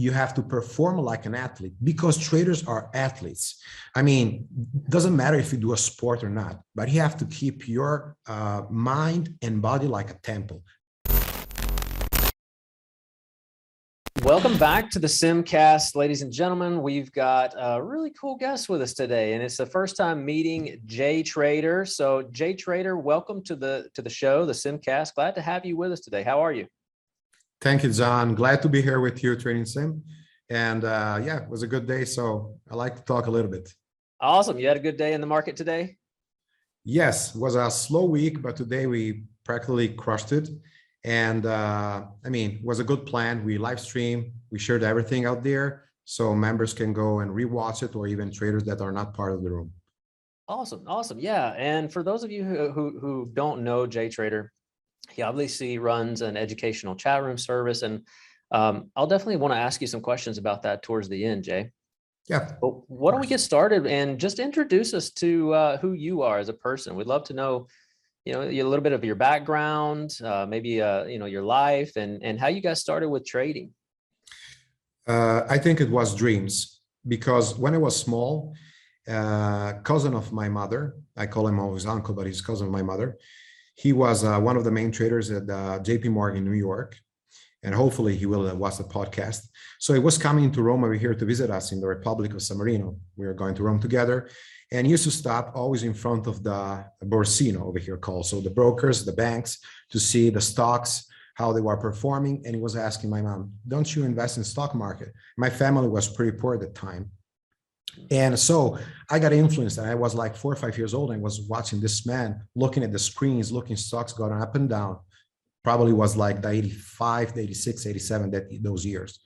you have to perform like an athlete because traders are athletes. I mean, doesn't matter if you do a sport or not, but you have to keep your mind and body like a temple. Welcome back to the SimCast, ladies and gentlemen. We've got a really cool guest with us today, and it's the first time meeting JTrader. So JTrader, welcome to the show, the SimCast. Glad to have you with us today. How are you? Thank you, John. Glad to be here with you, Tradingsim. And yeah, it was a good day. So I like to talk a little bit. Awesome. You had a good day in the market today? Yes, it was a slow week, but today we practically crushed it. And I mean, it was a good plan. We live stream, we shared everything out there so members can go and rewatch it, or even traders that are not part of the room. Awesome. Awesome. Yeah. And for those of you who don't know JTrader, he obviously runs an educational chat room service. And I'll definitely want to ask you some questions about that towards the end, Jay. Yeah. But why don't we get started and just introduce us to who you are as a person? We'd love to know, you know, a little bit of your background, maybe, you know, your life and how you guys started with trading. I think it was dreams, because when I was small, cousin of my mother, I call him always uncle, but he's cousin of my mother. He was one of the main traders at JP Morgan, New York. And hopefully he will watch the podcast. So he was coming to Rome over here to visit us in the Republic of San Marino. We were going to Rome together. And he used to stop always in front of the Borsino over here called. So the brokers, the banks, to see the stocks, how they were performing. And he was asking my mom, don't you invest in stock market? My family was pretty poor at the time. And so I got influenced, and I was like 4 or 5 years old and was watching this man looking at the screens, looking stocks going up and down. Probably was like the 85, the 86, 87, those years.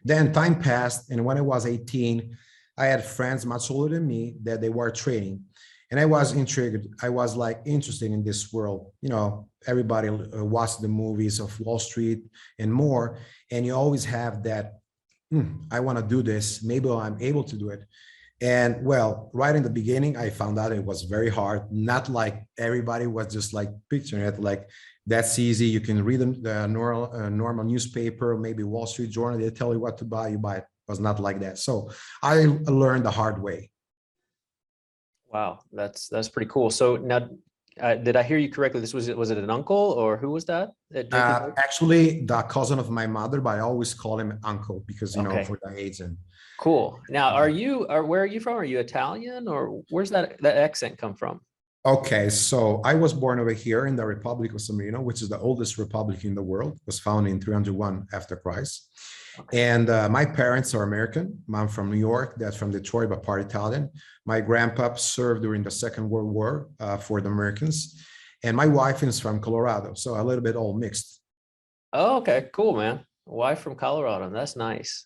Then time passed. And when I was 18, I had friends much older than me that they were trading. And I was intrigued. I was like interested in this world. You know, everybody watched the movies of Wall Street and more. And you always have that, I want to do this. Maybe I'm able to do it. And well, right in the beginning, I found out it was very hard. Not like everybody was just like picturing it like that's easy. You can read the normal newspaper, maybe Wall Street Journal. They tell you what to buy, you buy it. It was not like that. So I learned the hard way. Wow, that's pretty cool. So now, did I hear you correctly? Was it an uncle, or who was that? Actually, the cousin of my mother, but I always call him uncle because you know, for the age. And cool. Now, where are you from? Are you Italian, or where's that accent come from? Okay, so I was born over here in the Republic of San Marino, which is the oldest republic in the world. It was founded in 301 after Christ. Okay. And my parents are American. Mom from New York, dad from Detroit, but part Italian. My grandpa served during the Second World War for the Americans. And my wife is from Colorado, so a little bit all mixed. Oh, okay, cool, man. Wife from Colorado, that's nice.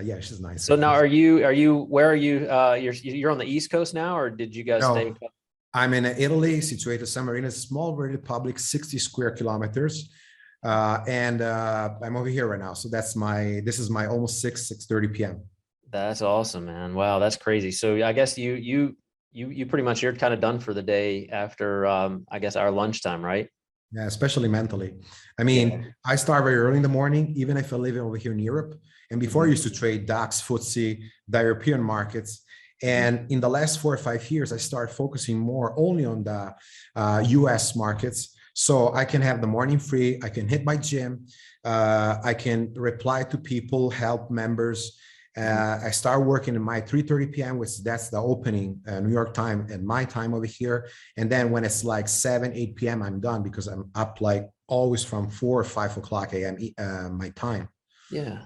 Yeah, she's nice. So now, where are you? You're on the East Coast now, or did you guys stay? I'm in Italy, situated San Marino, a small republic, 60 square kilometers. And I'm over here right now. So this is my almost 6:30 p.m. That's awesome, man. Wow, that's crazy. So I guess you pretty much, you're kind of done for the day after, I guess, our lunchtime, right? Yeah, especially mentally. I mean, I start very early in the morning, even if I live over here in Europe. And before I used to trade DAX, FTSE, the European markets. And in the last 4 or 5 years, I started focusing more only on the US markets. So I can have the morning free, I can hit my gym, I can reply to people, help members. I start working in my 3:30 p.m., which that's the opening New York time and my time over here. And then when it's like 7, 8 p.m., I'm done because I'm up like always from 4 or 5 o'clock a.m. My time. Yeah.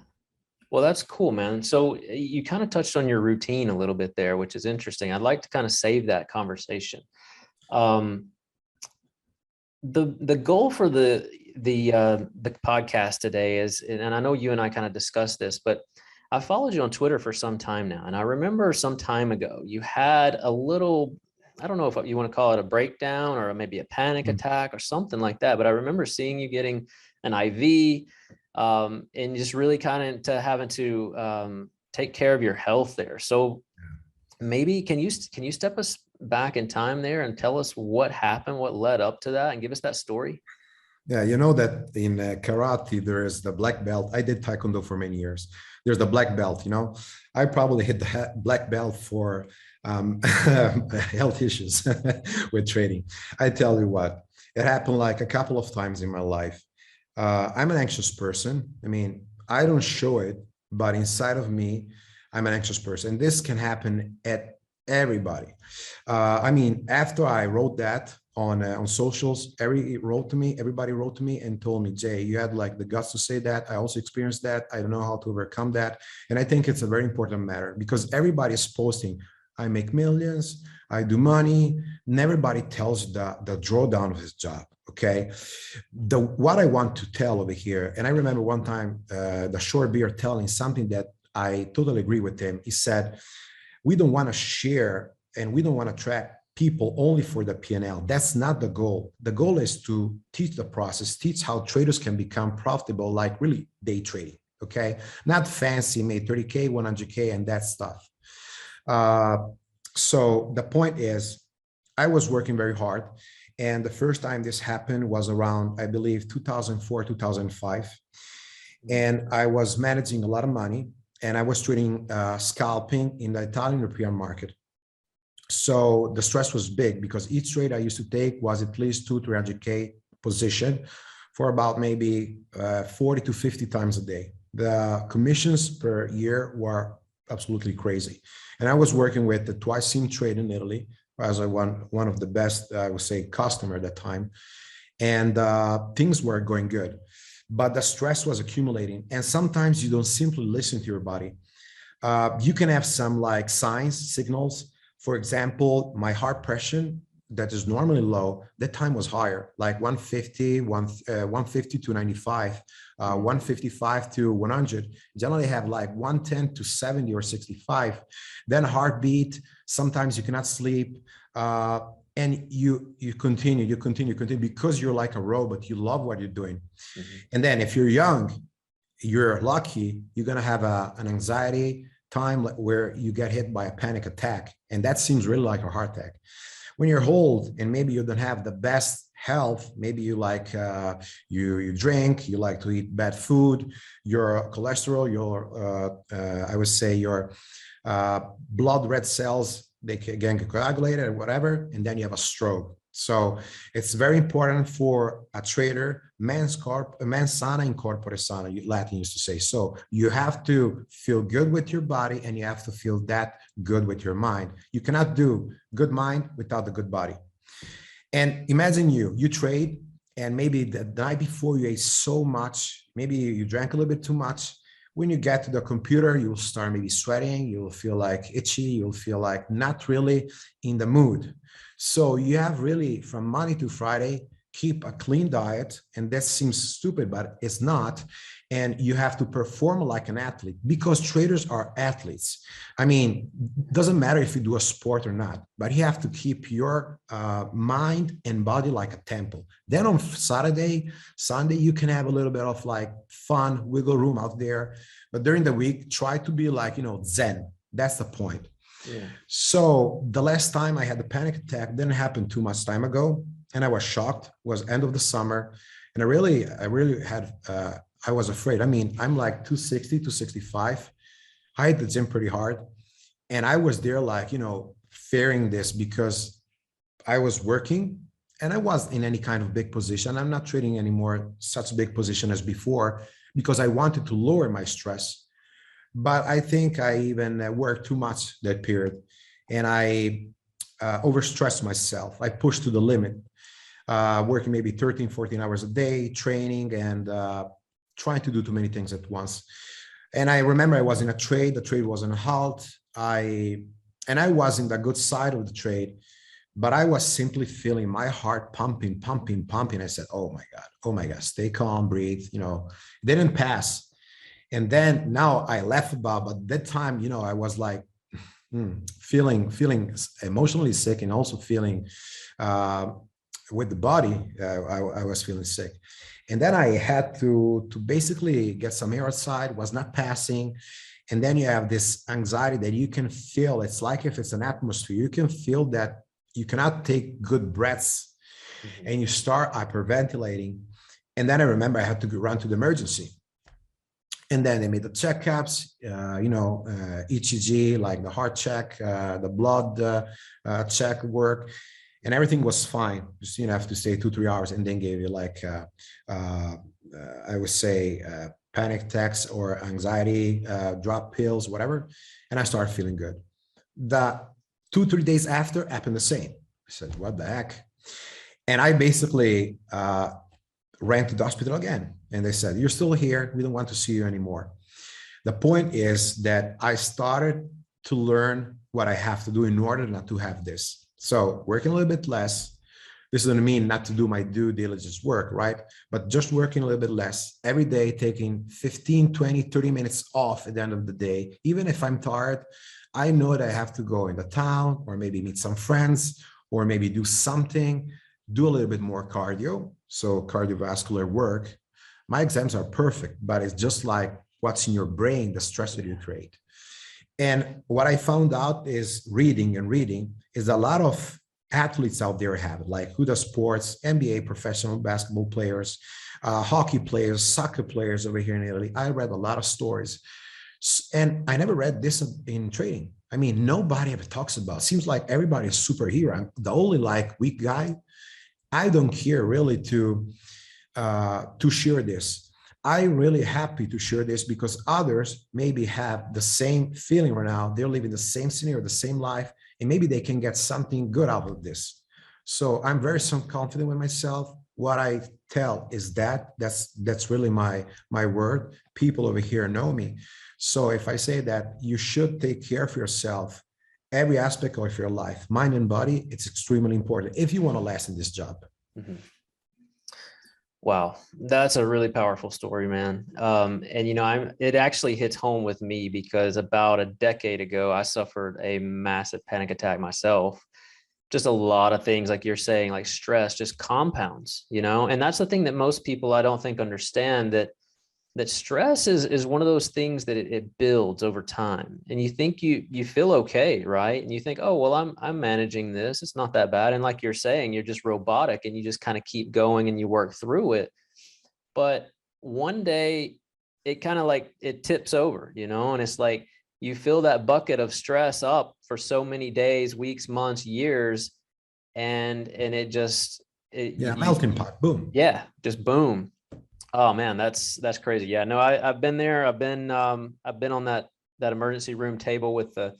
Well, that's cool, man. So you kind of touched on your routine a little bit there, which is interesting. I'd like to kind of save that conversation. The goal for the podcast today is, and I know you and I kind of discussed this, but I followed you on Twitter for some time now. And I remember some time ago, you had a little, I don't know if you want to call it a breakdown or maybe a panic attack or something like that. But I remember seeing you getting an IV, and just really kind of having to take care of your health there. So maybe can you step us back in time there and tell us what happened, what led up to that, and give us that story? Yeah, you know that in karate, there is the black belt. I did taekwondo for many years. There's the black belt, you know. I probably hit the black belt for health issues with trading. I tell you what, it happened like a couple of times in my life. I'm an anxious person. I mean, I don't show it, but inside of me, I'm an anxious person. And this can happen at everybody. I mean, after I wrote that on socials, everybody wrote to me and told me, Jay, you had like the guts to say that. I also experienced that. I don't know how to overcome that. And I think it's a very important matter because everybody is posting, I make millions, I do money. And everybody tells the drawdown of his job. Okay. What I want to tell over here, and I remember one time the short beer telling something that I totally agree with him. He said, we don't want to share and we don't want to track people only for the P&L. That's not the goal. The goal is to teach the process, teach how traders can become profitable, like really day trading, okay? Not fancy, made 30K, 100K, and that stuff. So the point is, I was working very hard. And the first time this happened was around, I believe, 2004, 2005. And I was managing a lot of money and I was trading scalping in the Italian European market. So the stress was big because each trade I used to take was at least 200-300K position for about maybe 40 to 50 times a day. The commissions per year were absolutely crazy. And I was working with the Tradingsim trade in Italy as one of the best, I would say, customer at that time. And things were going good, but the stress was accumulating. And sometimes you don't simply listen to your body. You can have some like signs, signals. For example, my heart pressure that is normally low, that time was higher, like 150 to 95, 155 to 100. Generally have like 110 to 70 or 65. Then heartbeat, sometimes you cannot sleep. And you continue because you're like a robot. You love what you're doing. Mm-hmm. And then if you're young, you're lucky, you're going to have an anxiety time where you get hit by a panic attack. And that seems really like a heart attack. When you're old and maybe you don't have the best health, maybe you like, you drink, you like to eat bad food, your cholesterol, your, I would say your blood red cells, they can get coagulated or whatever, and then you have a stroke. So it's very important for a trader, mens sana in corpore sano, Latin used to say. So you have to feel good with your body and you have to feel that good with your mind. You cannot do good mind without the good body. And imagine you trade and maybe the night before you ate so much, maybe you drank a little bit too much. When you get to the computer, you'll start maybe sweating, you'll feel like itchy, you'll feel like not really in the mood. So you have really from Monday to Friday, keep a clean diet. And that seems stupid, but it's not. And you have to perform like an athlete because traders are athletes. I mean, it doesn't matter if you do a sport or not, but you have to keep your mind and body like a temple. Then on Saturday, Sunday, you can have a little bit of like fun, wiggle room out there. But during the week, try to be like, Zen. That's the point. Yeah. So the last time I had the panic attack didn't happen too much time ago. And I was shocked. It was end of the summer. And I really had, I was afraid. I mean, I'm like 260, 265. I hit the gym pretty hard. And I was there like, fearing this because I was working and I was in any kind of big position. I'm not trading anymore such big position as before because I wanted to lower my stress. But I think I even worked too much that period and I overstressed myself. I pushed to the limit, working maybe 13, 14 hours a day, training and trying to do too many things at once. And I remember I was in a trade, the trade was on a halt. I was in the good side of the trade, but I was simply feeling my heart pumping. I said, oh my God, stay calm, breathe, it didn't pass. And then now I laugh about, but that time, I was like feeling emotionally sick and also feeling with the body, I was feeling sick. And then I had to basically get some air outside, was not passing. And then you have this anxiety that you can feel. It's like if it's an atmosphere, you can feel that you cannot take good breaths and you start hyperventilating. And then I remember I had to run to the emergency. And then they made the checkups, ECG, like the heart check, the blood check work, and everything was fine. Just, have to stay 2-3 hours, and then gave you like, I would say, panic attacks or anxiety, drop pills, whatever. And I started feeling good. The 2-3 days after happened the same. I said, what the heck? And I basically ran to the hospital again. And they said, you're still here. We don't want to see you anymore. The point is that I started to learn what I have to do in order not to have this. So working a little bit less. This doesn't mean not to do my due diligence work, right? But just working a little bit less every day, taking 15, 20, 30 minutes off at the end of the day. Even if I'm tired, I know that I have to go in the town or maybe meet some friends or maybe do something, do a little bit more cardio. So cardiovascular work. My exams are perfect, but it's just like what's in your brain, the stress that you create. And what I found out is reading is a lot of athletes out there have it, like who does sports, NBA professional basketball players, hockey players, soccer players over here in Italy. I read a lot of stories. And I never read this in trading. I mean, nobody ever talks about it. Seems like everybody is superhero. I'm the only like weak guy. I don't care really to share this. I'm really happy to share this because others maybe have the same feeling right now. They're living the same scenario, the same life, and maybe they can get something good out of this. So I'm very confident with myself. What I tell is that's really my word. People over here know me. So if I say that you should take care of yourself, every aspect of your life, mind and body, it's extremely important if you want to last in this job. Mm-hmm. Wow, that's a really powerful story, man. And it actually hits home with me because about a decade ago, I suffered a massive panic attack myself. Just a lot of things, like you're saying, like stress just compounds, and that's the thing that most people I don't think understand, that stress is one of those things that it builds over time. And you think you feel okay, right? And you think, oh, well, I'm managing this. It's not that bad. And like you're saying, you're just robotic and you just kind of keep going and you work through it. But one day it kind of like it tips over, and it's like you fill that bucket of stress up for so many days, weeks, months, years, and it just melting pot, boom. Yeah, just boom. Oh man, that's crazy. Yeah, no, I've been there. I've been on that emergency room table with the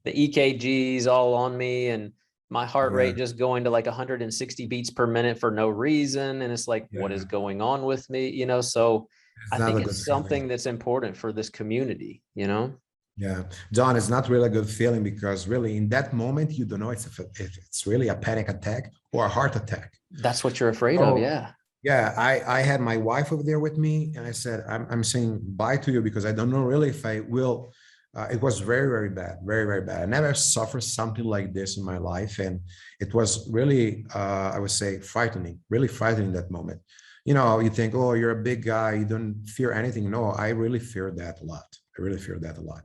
EKGs all on me, and my heart rate just going to like 160 beats per minute for no reason. And it's like, what is going on with me? So I think it's something that's important for this community, Yeah, John, it's not really a good feeling because really in that moment, you don't know if it's really a panic attack or a heart attack. That's what you're afraid of. Yeah. Yeah, I had my wife over there with me, and I said, I'm saying bye to you because I don't know really if I will. It was very, very bad, very, very bad. I never suffered something like this in my life, and it was really, I would say, frightening, really frightening that moment. You think, oh, you're a big guy, you don't fear anything. No, I really fear that a lot. I really fear that a lot.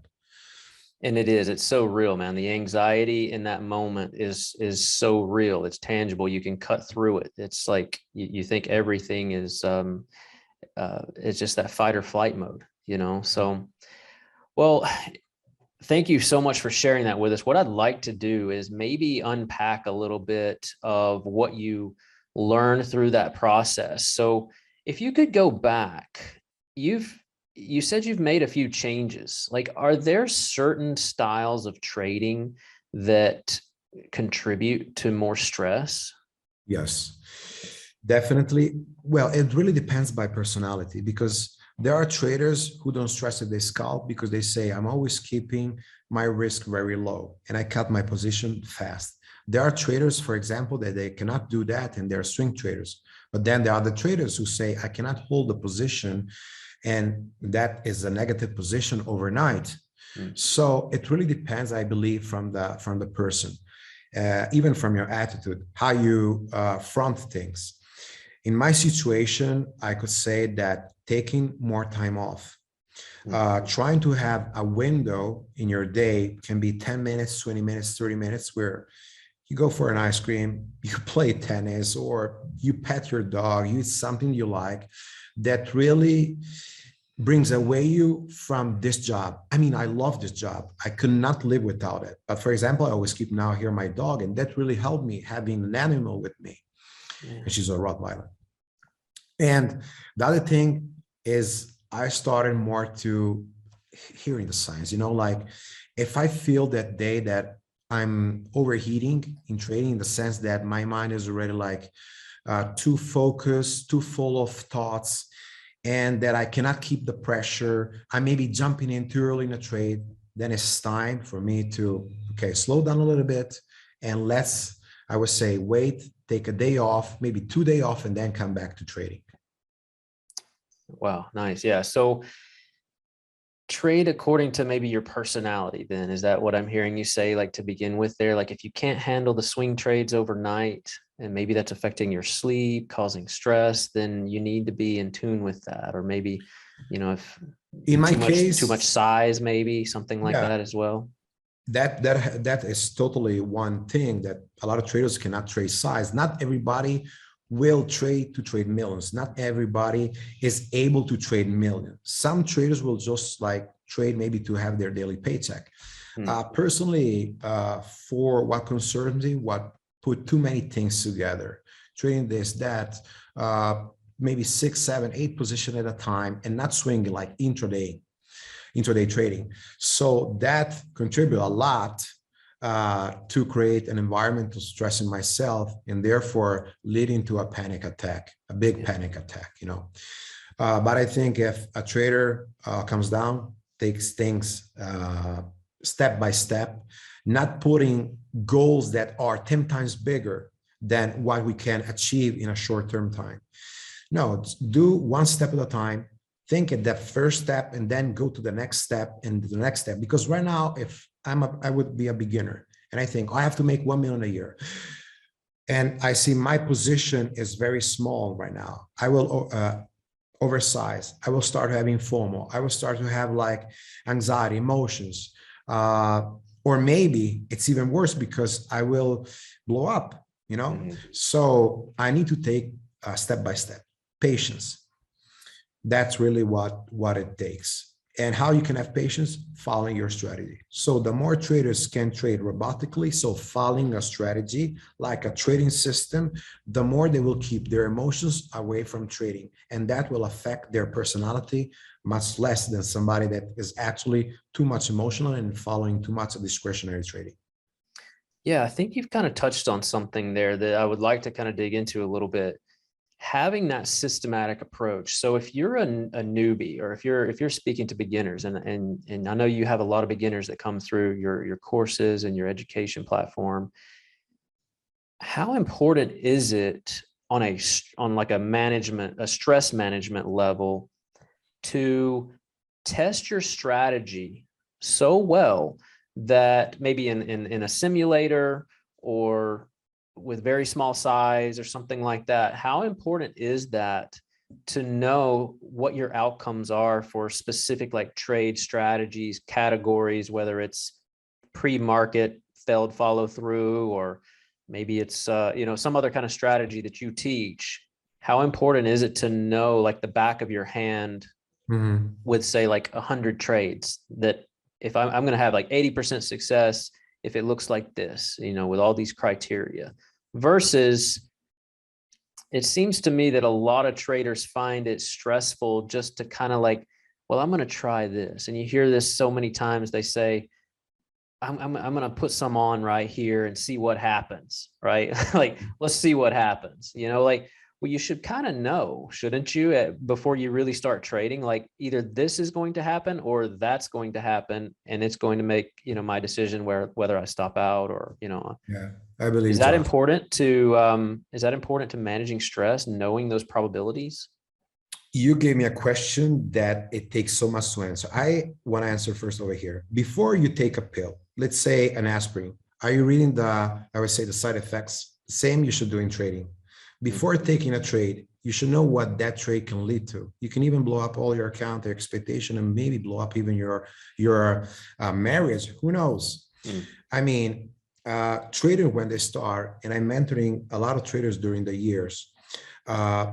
And it's so real, man. The anxiety in that moment is so real. It's tangible. You can cut through it. It's like you think everything is it's just that fight or flight mode, So, well, thank you so much for sharing that with us. What I'd like to do is maybe unpack a little bit of what you learned through that process. So if you could go back, you said you've made a few changes. Like, are there certain styles of trading that contribute to more stress? Yes, definitely. Well, it really depends by personality because there are traders who don't stress if they scalp because they say, I'm always keeping my risk very low and I cut my position fast. There are traders, for example, that they cannot do that and they're swing traders. But then there are the traders who say, I cannot hold the position, and that is a negative position overnight. So it really depends, I believe, from the person, even from your attitude, how you front things. In my situation, I could say that taking more time off, trying to have a window in your day, can be 10 minutes, 20 minutes, 30 minutes, where you go for an ice cream, you play tennis, or you pet your dog, you eat something you like that really brings away you from this job. I mean, I love this job. I could not live without it. But for example, I always keep now here my dog, and that really helped me having an animal with me. Yeah. And she's a Rottweiler. And the other thing is I started more to hearing the signs, like if I feel that day that I'm overheating in trading, in the sense that my mind is already like too focused, too full of thoughts, and that I cannot keep the pressure, I may be jumping in too early in a trade, then it's time for me to, okay, slow down a little bit, and let's, I would say, wait, take a day off, maybe 2 days off, and then come back to trading. Wow, nice. Yeah. So trade according to maybe your personality, then. Is that what I'm hearing you say, like to begin with there? Like if you can't handle the swing trades overnight, and maybe that's affecting your sleep, causing stress, then you need to be in tune with that. Or maybe, if In my too much case, size, maybe something like yeah, that as well. that is totally one thing that a lot of traders cannot trade size. Not everybody will trade to trade millions. Not everybody is able to trade millions. Some traders will just like trade maybe to have their daily paycheck. Personally, for what concerns me, what put too many things together, trading this, that, maybe 6, 7, 8 position at a time, and not swinging like intraday trading. So that contribute a lot to create an environmental stress in myself, and therefore leading to a panic attack, a big panic attack. But I think if a trader comes down, takes things step by step, not putting goals that are 10 times bigger than what we can achieve in a short-term time. No, do one step at a time. Think at that first step and then go to the next step and the next step. Because right now, if I would be a beginner and I think I have to make 1 million a year, and I see my position is very small right now, I will oversize. I will start having FOMO. I will start to have like anxiety, emotions, or maybe it's even worse because I will blow up. So I need to take step by step, patience. That's really what it takes. And how you can have patience, following your strategy. So the more traders can trade robotically, so following a strategy like a trading system, the more they will keep their emotions away from trading. And that will affect their personality much less than somebody that is actually too much emotional and following too much of discretionary trading. Yeah, I think you've kind of touched on something there that I would like to kind of dig into a little bit. Having that systematic approach. So if you're a newbie, or if you're speaking to beginners, and I know you have a lot of beginners that come through your courses and your education platform, how important is it on like a stress management level to test your strategy so well that maybe in a simulator or with very small size or something like that, how important is that to know what your outcomes are for specific like trade strategies, categories, whether it's pre-market failed follow through, or maybe it's some other kind of strategy that you teach? How important is it to know like the back of your hand with say like 100 trades, that if I'm going to have like 80% success if it looks like this, with all these criteria, versus it seems to me that a lot of traders find it stressful just to kind of like, well, I'm going to try this. And you hear this so many times. They say, I'm going to put some on right here and see what happens, right? Like, let's see what happens, like, well, you should kind of know, shouldn't you, before you really start trading, like either this is going to happen or that's going to happen. And it's going to make, my decision whether I stop out or, Yeah, I believe is that important to managing stress, knowing those probabilities? You gave me a question that it takes so much to answer. I want to answer first over here. Before you take a pill, let's say an aspirin, are you reading I would say the side effects? Same you should do in trading. Before taking a trade, you should know what that trade can lead to. You can even blow up all your account, your expectation, and maybe blow up even your marriage. Who knows? I mean, traders, when they start, and I'm mentoring a lot of traders during the years, uh,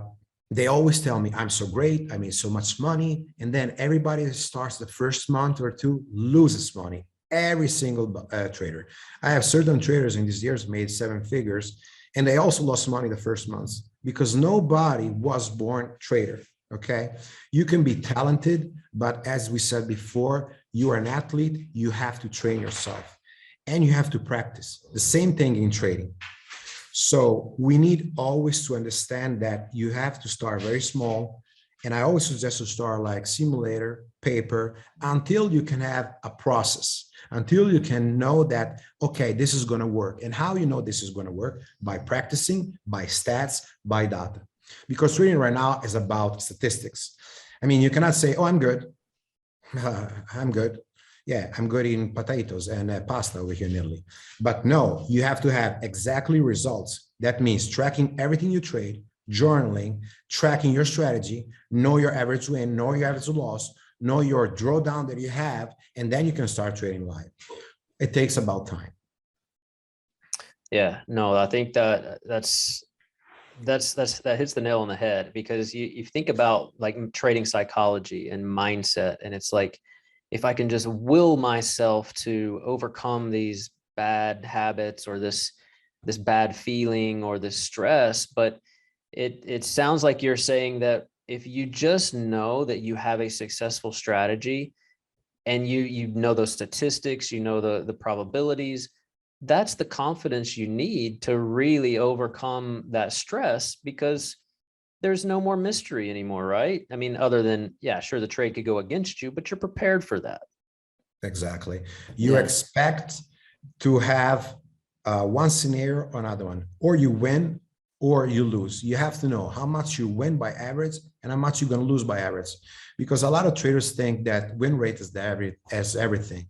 they always tell me, I'm so great, I made so much money. And then everybody that starts the first month or two loses money. Every single trader. I have certain traders in these years made 7 figures, and they also lost money the first months because nobody was born trader. Okay. You can be talented, but as we said before, you are an athlete, you have to train yourself and you have to practice. The same thing in trading. So we need always to understand that you have to start very small. And I always suggest to start like simulator, paper, until you can have a process, until you can know that, okay, this is going to work. And how you know this is going to work? By practicing, by stats, by data. Because trading right now is about statistics. I mean, you cannot say, oh, I'm good. I'm good. Yeah, I'm good in potatoes and pasta over here in Italy. But no, you have to have exactly results. That means tracking everything you trade, journaling, tracking your strategy, know your average win, know your average loss, know your drawdown that you have, and then you can start trading live. It takes about time. Yeah, no, I think that that hits the nail on the head, because you think about like trading psychology and mindset, and it's like, if I can just will myself to overcome these bad habits or this bad feeling or this stress. But it sounds like you're saying that if you just know that you have a successful strategy, and you know those statistics, you know the probabilities, that's the confidence you need to really overcome that stress, because there's no more mystery anymore, right? I mean, other than, yeah, sure, the trade could go against you, but you're prepared for that. Exactly. You Yeah. expect to have one scenario or another one, or you win or you lose. You have to know how much you win by average and how much you're going to lose by average, because a lot of traders think that win rate is everything.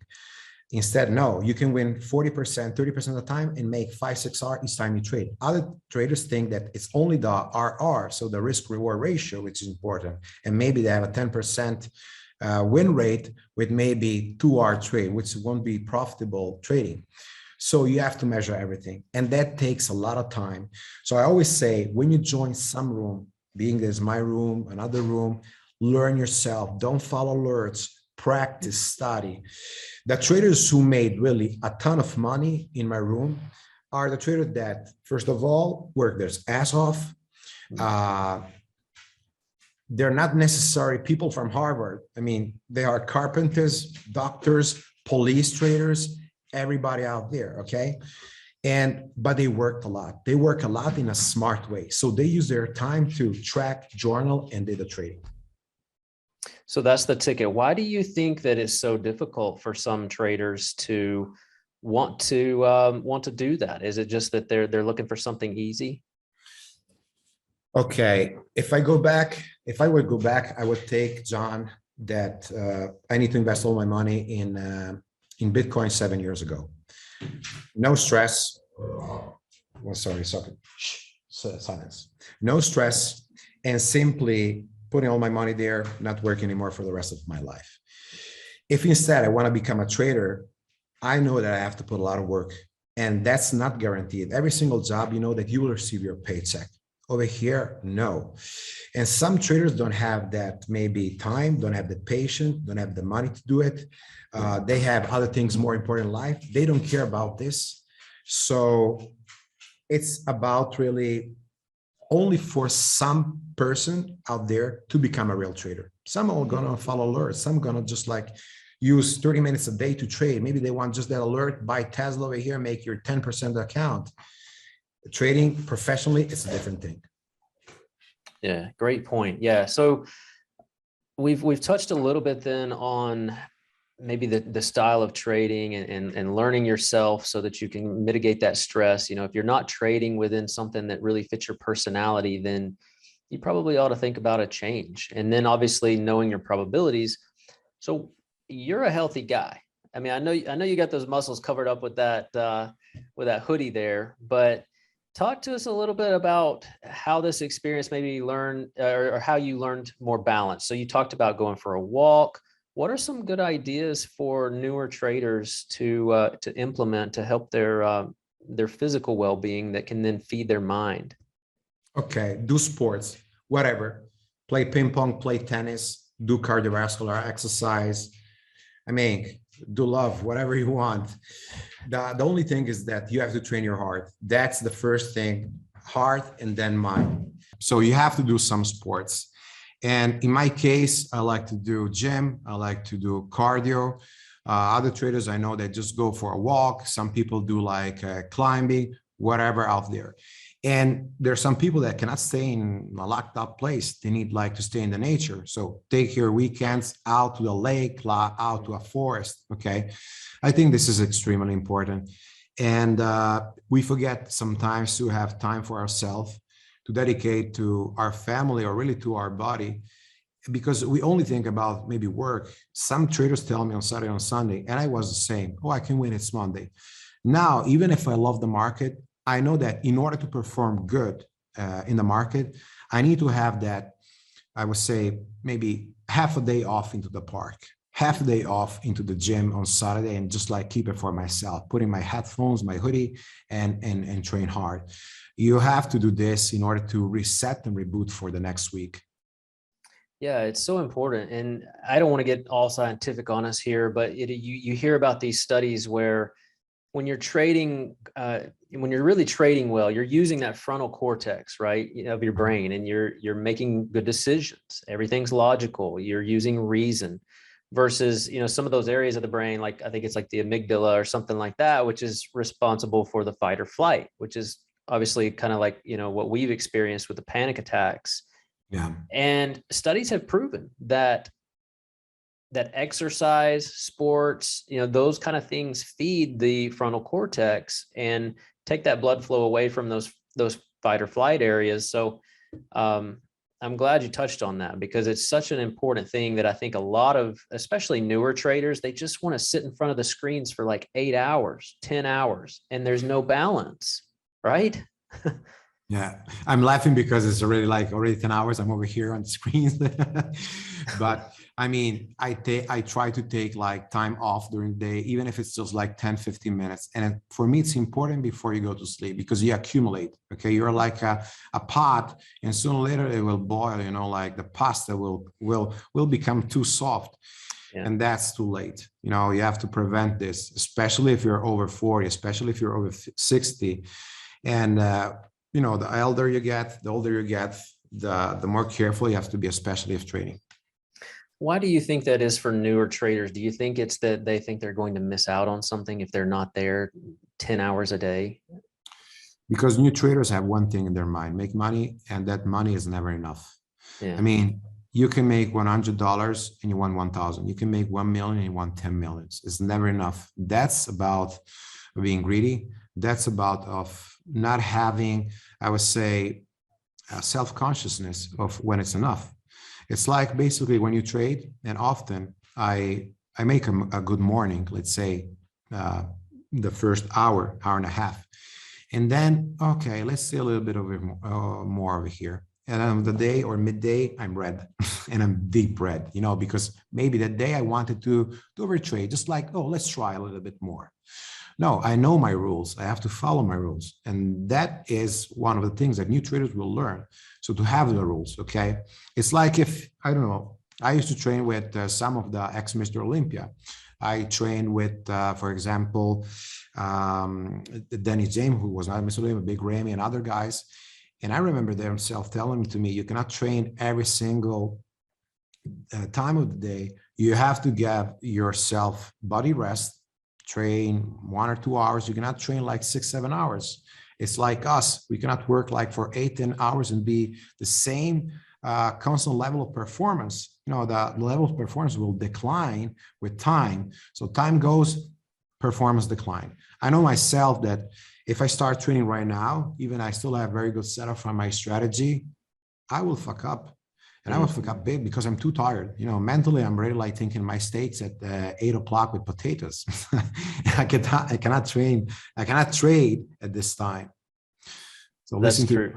Instead, no, you can win 40%, 30% of the time and make 5-6 R each time you trade. Other traders think that it's only the RR, so the risk reward ratio, which is important. And maybe they have a 10% win rate with maybe 2R trade, which won't be profitable trading. So you have to measure everything. And that takes a lot of time. So I always say, when you join some room, being there's my room, another room, learn yourself. Don't follow alerts. Practice, study. The traders who made really a ton of money in my room are the traders that, first of all, work their ass off. They're not necessarily people from Harvard. I mean, they are carpenters, doctors, police traders, everybody out there, okay? But they worked a lot. They work a lot in a smart way. So they use their time to track, journal, and do the trading. So that's the ticket. Why do you think that it's so difficult for some traders to want to do that? Is it just that they're looking for something easy? Okay, if I would go back, I would take John that I need to invest all my money in Bitcoin 7 years ago. No stress. Well, sorry, silence. No stress, and simply putting all my money there, not working anymore for the rest of my life. If instead I want to become a trader, I know that I have to put a lot of work, and that's not guaranteed. Every single job, you know that you will receive your paycheck. Over here, no. And some traders don't have that maybe time, don't have the patience, don't have the money to do it. They have other things more important in life. They don't care about this. So it's about really only for some person out there to become a real trader. Some are gonna follow alerts. Some gonna just like use 30 minutes a day to trade. Maybe they want just that alert, buy Tesla over here, make your 10% account. Trading professionally, it's a different thing. Yeah, great point. Yeah, so we've touched a little bit then on maybe the style of trading and learning yourself so that you can mitigate that stress. You know, if you're not trading within something that really fits your personality, then you probably ought to think about a change. And then obviously knowing your probabilities. So you're a healthy guy. I mean, I know you got those muscles covered up with that hoodie there, but talk to us a little bit about how this experience maybe learned or how you learned more balance. So you talked about going for a walk, What are some good ideas for newer traders to implement to help their physical well-being that can then feed their mind? Okay, do sports, whatever. Play ping pong, play tennis, do cardiovascular exercise. I mean, do love, whatever you want. The only thing is that you have to train your heart. That's the first thing, heart and then mind. So you have to do some sports. And in my case, I like to do gym. I like to do cardio. Other traders I know that just go for a walk. Some people do like climbing, whatever out there. And there's some people that cannot stay in a locked up place. They need like to stay in the nature. So take your weekends out to the lake, out to a forest. Okay. I think this is extremely important. And we forget sometimes to have time for ourselves, to dedicate to our family or really to our body, because we only think about maybe work. Some traders tell me on Saturday, on Sunday, and I was the same. Oh, I can win. It's Monday. Now, even if I love the market, I know that in order to perform good in the market, I need to have that, I would say, maybe half a day off into the park, half a day off into the gym on Saturday, and just like keep it for myself, putting my headphones, my hoodie, and train hard. You have to do this in order to reset and reboot for the next week. Yeah, it's so important. And I don't want to get all scientific on us here, but you hear about these studies where when you're trading, when you're really trading well, you're using that frontal cortex, right, of your brain, and you're making good decisions. Everything's logical. You're using reason versus, some of those areas of the brain, like I think it's like the amygdala or something like that, which is responsible for the fight or flight, which is obviously kind of like, what we've experienced with the panic attacks. Yeah. And studies have proven that exercise, sports, those kind of things feed the frontal cortex and take that blood flow away from those fight or flight areas. So I'm glad you touched on that, because it's such an important thing that I think a lot of, especially newer traders, they just want to sit in front of the screens for like 8 hours, 10 hours, and there's no balance, right? Yeah, I'm laughing because it's already 10 hours. I'm over here on screens. But I mean, I try to take like time off during the day, even if it's just like 10, 15 minutes. And for me, it's important before you go to sleep, because you accumulate. Okay. You're like a pot, and sooner or later it will boil, like the pasta will become too soft. Yeah. And that's too late. You have to prevent this, especially if you're over 40, especially if you're over 60. And, the older you get, the more careful you have to be, especially if trading. Why do you think that is for newer traders? Do you think it's that they think they're going to miss out on something if they're not there 10 hours a day? Because new traders have one thing in their mind: make money, and that money is never enough. Yeah. I mean, you can make $100 and you want 1,000. You can make 1 million and you want 10 millions. It's never enough. That's about being greedy. That's about not having, I would say, self-consciousness of when it's enough. It's like basically when you trade, and often I make a good morning, let's say the first hour and a half. And then, okay, let's see a little bit more over here. And on the day or midday, I'm red and I'm deep red, because maybe that day I wanted to overtrade, just like, oh, let's try a little bit more. No, I know my rules. I have to follow my rules. And that is one of the things that new traders will learn. So to have the rules, okay? It's like if, I don't know, I used to train with some of the ex-Mr. Olympia. I trained with, for example, Danny James, who was not Mr. Olympia, Big Ramy, and other guys. And I remember themselves telling to me, you cannot train every single time of the day. You have to give yourself body rest. Train 1 or 2 hours. You cannot train like 6, 7 hours. It's like us. We cannot work like for 8, 10 hours and be the same constant level of performance. The level of performance will decline with time. So time goes, performance decline. I know myself that if I start training right now, even I still have very good setup from my strategy, I will fuck up. And I will fuck up big because I'm too tired. Mentally, I'm really like thinking my steaks at 8 o'clock with potatoes. I cannot train. I cannot trade at this time. So that's true.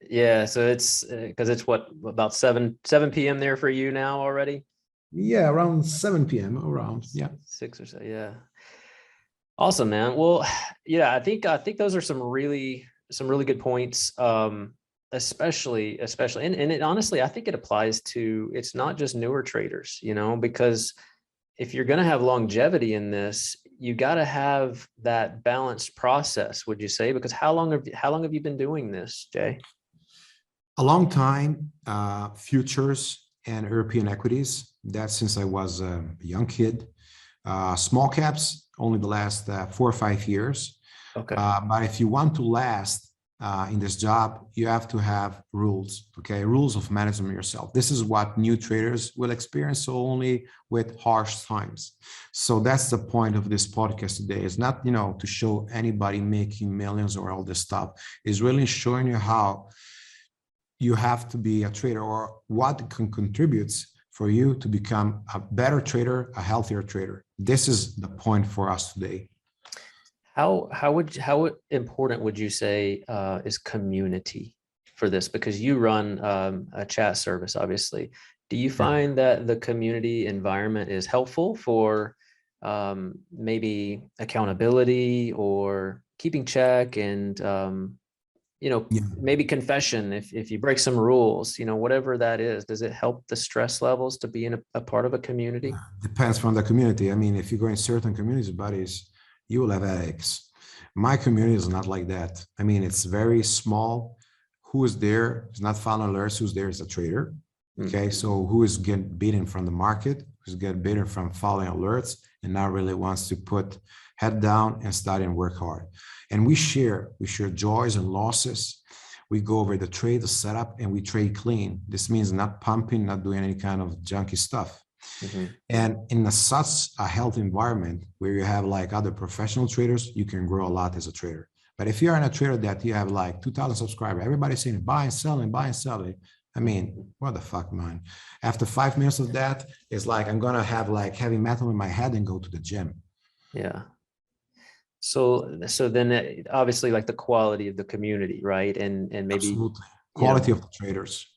Yeah. So it's because it's what, about 7 p.m. there for you now already? Yeah, around 7 p.m. around. Yeah. 6 or so. Yeah. Awesome, man. Well, yeah, I think those are some really good points. Especially, and it honestly, I think it applies to, it's not just newer traders, because if you're going to have longevity in this, you got to have that balanced process, would you say? Because how long have you been doing this, Jay? A long time, futures and European equities. That's since I was a young kid. Small caps, only the last 4 or 5 years. Okay. But if you want to last in this job, you have to have rules, okay? Rules of management yourself. This is what new traders will experience, so only with harsh times. So that's the point of this podcast today. It's not, to show anybody making millions or all this stuff. It's really showing you how you have to be a trader or what can contributes for you to become a better trader, a healthier trader. This is the point for us today. How important would you say is community for this? Because you run a chat service, obviously. Do you Yeah. find that the community environment is helpful for maybe accountability or keeping check and Yeah. maybe confession if you break some rules, whatever that is? Does it help the stress levels to be in a part of a community? Depends from the community. I mean, if you go in certain communities, buddies, you will have headaches. My community is not like that. I mean, it's very small. Who is there is not following alerts. Who's there is a trader. Okay, so who is getting beaten from the market, who's getting beaten from following alerts, and now really wants to put head down and study and work hard. And we share joys and losses. We go over the trade, the setup, and we trade clean. This means not pumping, not doing any kind of junky stuff. Mhm. And in such a healthy environment where you have like other professional traders, you can grow a lot as a trader. But if you're in a trader that you have like 2,000 subscribers, everybody's saying buy and selling, buy and selling. I mean, what the fuck, man? After 5 minutes of that, it's like I'm gonna have like heavy metal in my head and go to the gym. Yeah. So then obviously like the quality of the community, right? And maybe, Absolutely. you know, Quality of the traders.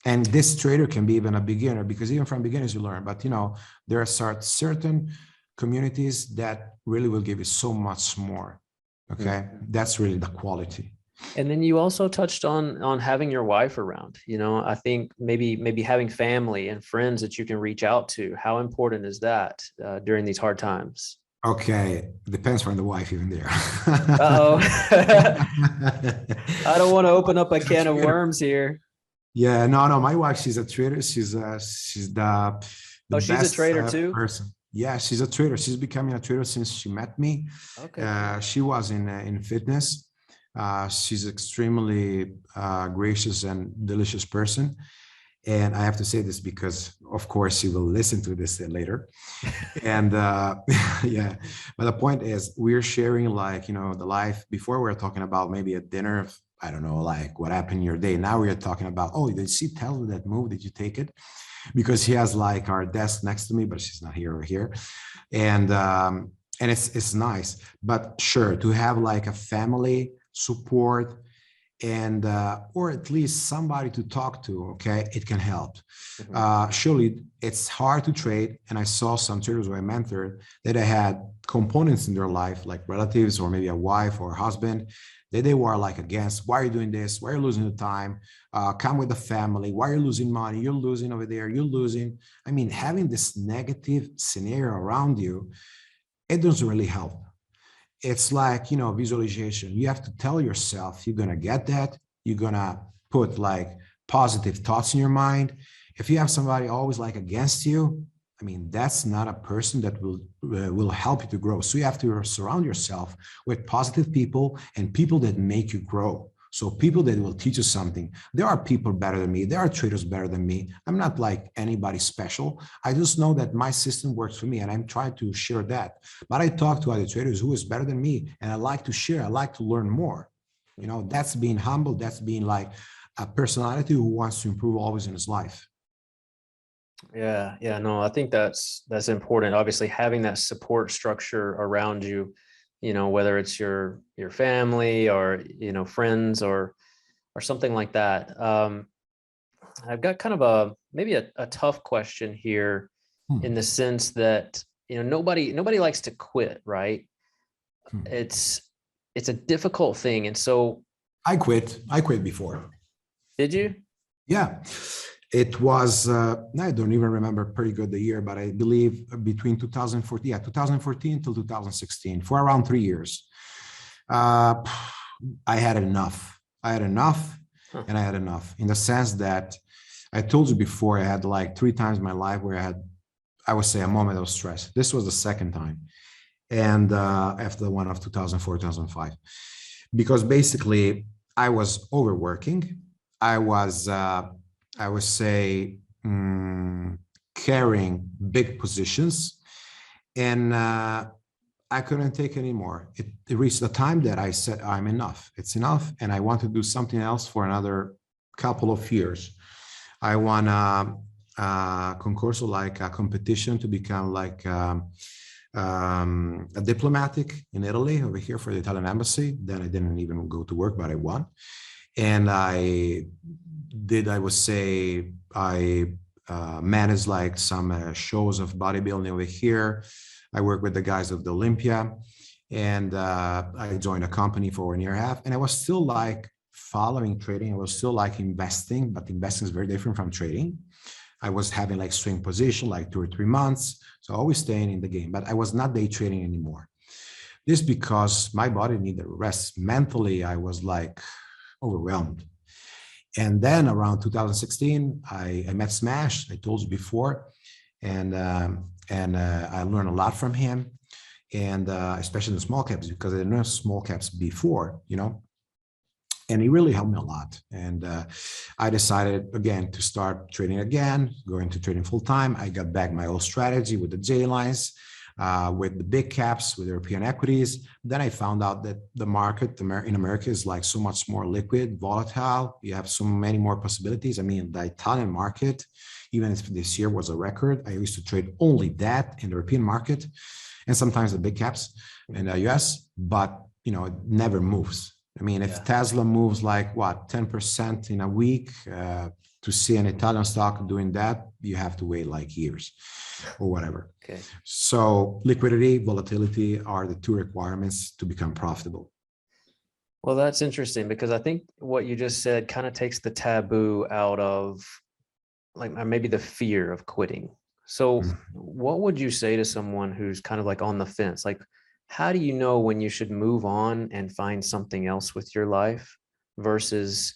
And this trader can be even a beginner because even from beginners you learn. But there are certain communities that really will give you so much more. Okay. That's really the quality. and then you also touched on having your wife around. I think maybe having family and friends that you can reach out to. How important is that during these hard times? Okay. Depends from the wife even there. Uh-oh. I don't want to open up a She's a can of trader. worms here. Yeah, no. My wife, she's a trader. She's the Oh, she's a best trader too? person. Yeah, she's a trader. She's becoming a trader since she met me. Okay, cool. She was in fitness. She's extremely gracious and delicious person. And I have to say this because, of course, she will listen to this later. And yeah, but the point is, we're sharing like the life. Before we were talking about maybe a dinner. I don't know, like what happened in your day. Now we are talking about, oh, did she tell you that move? Did you take it? Because he has like our desk next to me, but she's not here or here. And it's nice. But sure, to have like a family support and or at least somebody to talk to, okay, it can help. Surely it's hard to trade, and I saw some traders who I mentored that I had components in their life like relatives or maybe a wife or a husband that they were like against. Why are you doing this? Why are you losing the time? Come with the family. Why are you losing money? You're losing over there, you're losing. I mean, having this negative scenario around you, it doesn't really help. It's like visualization. You have to tell yourself you're going to get that. You're going to put like positive thoughts in your mind. If you have somebody always like against you, I mean, that's not a person that will help you to grow. So you have to surround yourself with positive people and people that make you grow. So people that will teach you something. There are people better than me. There are traders better than me. I'm not like anybody special. I just know that my system works for me, and I'm trying to share that. But I talk to other traders who is better than me, and I like to share. I like to learn more. That's being humble. That's being like a personality who wants to improve always in his life. Yeah, no, I think that's important. Obviously, having that support structure around you, whether it's your family or friends or something like that. I've got kind of maybe a tough question here. in the sense that, nobody likes to quit, right? Hmm. It's a difficult thing. And so I quit before. did you? Yeah, it was, I don't even remember pretty good the year, but I believe between 2014, 2014 till 2016, for around 3 years. Uh, I had enough. I had enough, Huh. and I had enough in the sense that I told you before, I had like 3 times in my life where I would say, a moment of stress. This was the second time. And after the one of 2004, 2005, because basically I was overworking. I was, I would say, carrying big positions, and I couldn't take anymore. It reached the time that I said, I'm enough. It's enough. And I want to do something else for another couple of years. I want a concurso, like a competition, to become like a diplomatic in Italy over here for the Italian embassy. Then I didn't even go to work, but I won. And I would say, I managed like some shows of bodybuilding over here. I worked with the guys of the Olympia, and I joined a company for 1.5 years, and I was still like following trading. I was still like investing, but investing is very different from trading. I was having like swing position, like 2 or 3 months. So always staying in the game, but I was not day trading anymore. This because my body needed rest. Mentally, I was like overwhelmed. And then around 2016, I met Smash. I told you before, and I learned a lot from him, and especially in the small caps, because I didn't know small caps before, and he really helped me a lot. And I decided again to start trading again, going to trading full time. I got back my old strategy with the J lines, with the big caps, with European equities. Then I found out that the market in America is like so much more liquid, volatile. You have so many more possibilities. I mean, the Italian market, even if this year was a record, I used to trade only that in the European market, and sometimes the big caps in the US, but it never moves. I mean, if Tesla moves like 10% in a week, to see an Italian stock doing that, you have to wait like years or whatever. Okay. So liquidity, volatility are the two requirements to become profitable. Well, that's interesting, because I think what you just said kind of takes the taboo out of, like, maybe the fear of quitting. So what would you say to someone who's kind of like on the fence? Like, how do you know when you should move on and find something else with your life, versus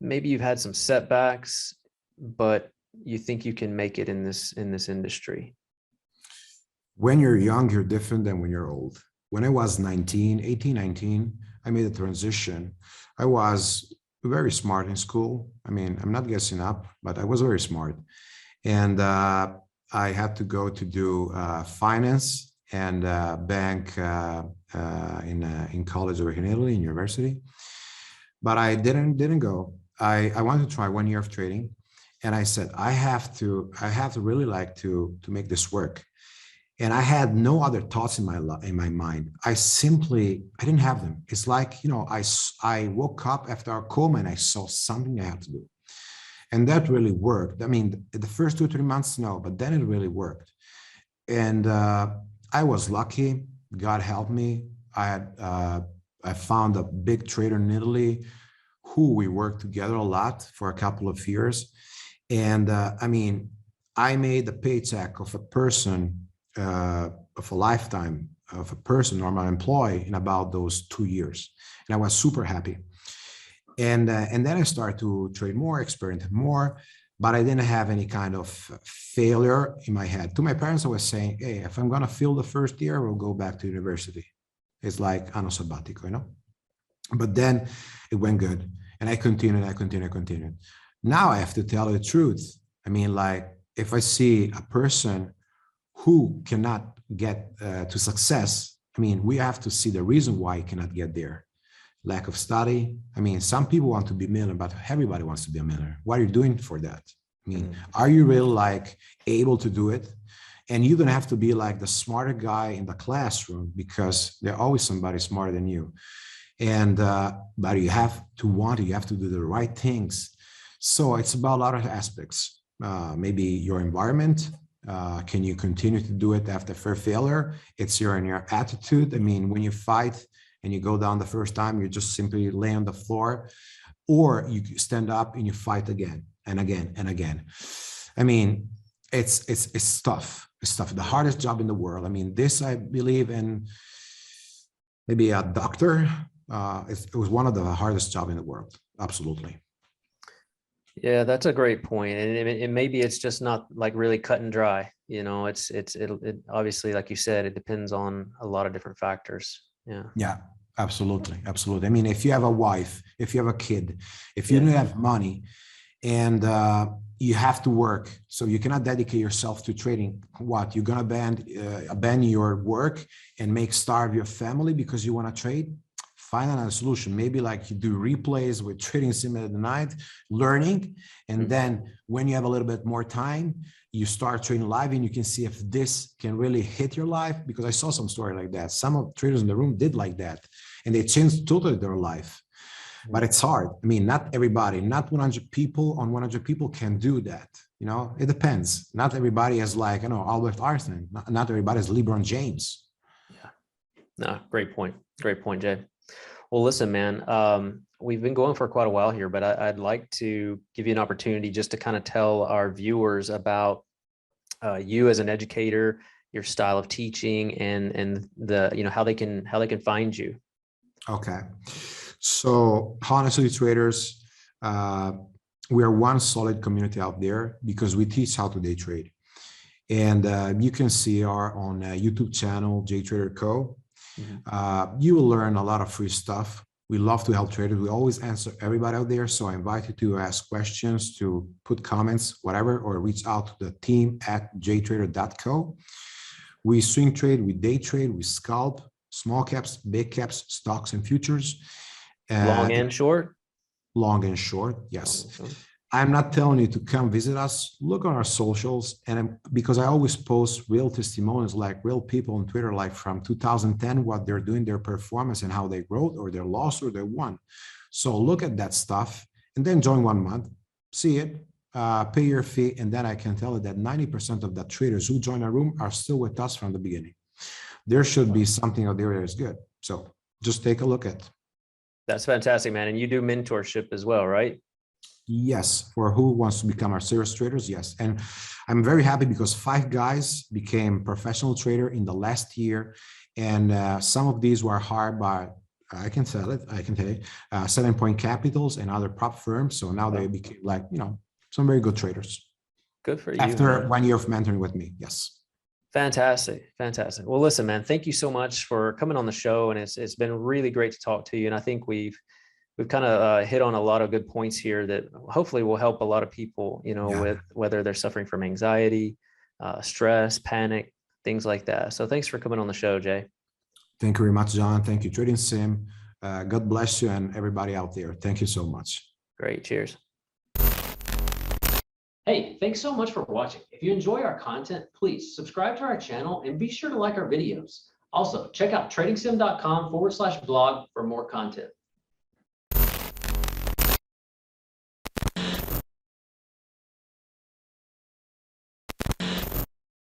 maybe you've had some setbacks, but you think you can make it in this industry? When you're young, you're different than when you're old. When I was 18, 19, I made a transition. I was very smart in school. I mean, I'm not guessing up, but I was very smart. And I had to go to do finance and bank in college over here in Italy, in university. But I didn't go. I wanted to try 1 year of trading. And I said, I have to really like to make this work. And I had no other thoughts in my mind. I didn't have them. It's like, I woke up after a coma and I saw something I had to do. And that really worked. I mean, the first 2 or 3 months, no, but then it really worked. And I was lucky. God helped me. I found a big trader in Italy who we worked together a lot for a couple of years. And I mean, I made the paycheck of a person, of a lifetime of a person, normal employee, in about those 2 years. And I was super happy. And then I started to trade more, experiment more, but I didn't have any kind of failure in my head. To my parents, I was saying, hey, if I'm going to fail the first year, we'll go back to university. It's like anno sabbatico, But then it went good. And I continued. Now I have to tell you the truth. I mean, like, if I see a person who cannot get to success, I mean, we have to see the reason why he cannot get there. Lack of study. I mean, some people want to be a millionaire, but everybody wants to be a millionaire. What are you doing for that? I mean, are you really like able to do it? And you don't have to be like the smarter guy in the classroom, because there's always somebody smarter than you. And but you have to want it. You have to do the right things. So it's about a lot of aspects. Maybe your environment, Can you continue to do it after failure? It's in your attitude. I mean, when you fight and you go down the first time, you just simply lay on the floor, or you stand up and you fight again and again and again. I mean, it's tough. It's tough. The hardest job in the world. I mean, this, I believe, in maybe a doctor. It was one of the hardest job in the world. Absolutely. Yeah, that's a great point. And maybe it's just not like really cut and dry. You know, it obviously, like you said, it depends on a lot of different factors. Yeah. Yeah, absolutely. Absolutely. I mean, if you have a wife, if you have a kid, if you don't have money, and you have to work, so you cannot dedicate yourself to trading, what, you're going to abandon your work and starve your family because you want to trade? Find another solution. Maybe like you do replays with Tradingsim at the night, learning, and then when you have a little bit more time, you start trading live, and you can see if this can really hit your life. Because I saw some story like that. Some of traders in the room did like that, and they changed totally their life. But it's hard. I mean, not everybody, not 100 people on 100 people can do that. You know, it depends. Not everybody is like, Albert Einstein. Not everybody is LeBron James. Yeah. No, great point. Great point, Jay. Well, listen, man, we've been going for quite a while here, but I'd like to give you an opportunity just to kind of tell our viewers about you as an educator, your style of teaching, and the, how they can find you. Okay. So honestly, traders, we are one solid community out there because we teach how to day trade. And you can see our on YouTube channel, JTrader Co. You will learn a lot of free stuff. We love to help traders. We always answer everybody out there. So I invite you to ask questions, to put comments, whatever, or reach out to the team at jtrader.co. We swing trade, we day trade, we scalp, small caps, big caps, stocks and futures. Long and short? Long and short, yes. I'm not telling you to come visit us. Look on our socials, and because I always post real testimonials, like real people on Twitter, like from 2010, what they're doing, their performance and how they growth or their loss or they won. So look at that stuff and then join 1 month, see it, pay your fee, and then I can tell you that 90% of the traders who join our room are still with us from the beginning. There should be something out there that is good. So just take a look at. That's fantastic, man. And you do mentorship as well, right? Yes, for who wants to become our serious traders, yes. And I'm very happy because 5 guys became professional trader in the last year. And some of these were hired by, I can tell you, 7 Point Capitals and other prop firms. So now they became like, some very good traders. Good for you. After man. 1 year of mentoring with me, yes. Fantastic. Fantastic. Well, listen, man, thank you so much for coming on the show. And it's been really great to talk to you. And I think we've kind of hit on a lot of good points here that hopefully will help a lot of people, with whether they're suffering from anxiety, stress, panic, things like that. So thanks for coming on the show, Jay. Thank you very much, John. Thank you, Tradingsim. God bless you and everybody out there. Thank you so much. Great. Cheers. Hey, thanks so much for watching. If you enjoy our content, please subscribe to our channel and be sure to like our videos. Also, check out tradingsim.com/blog for more content.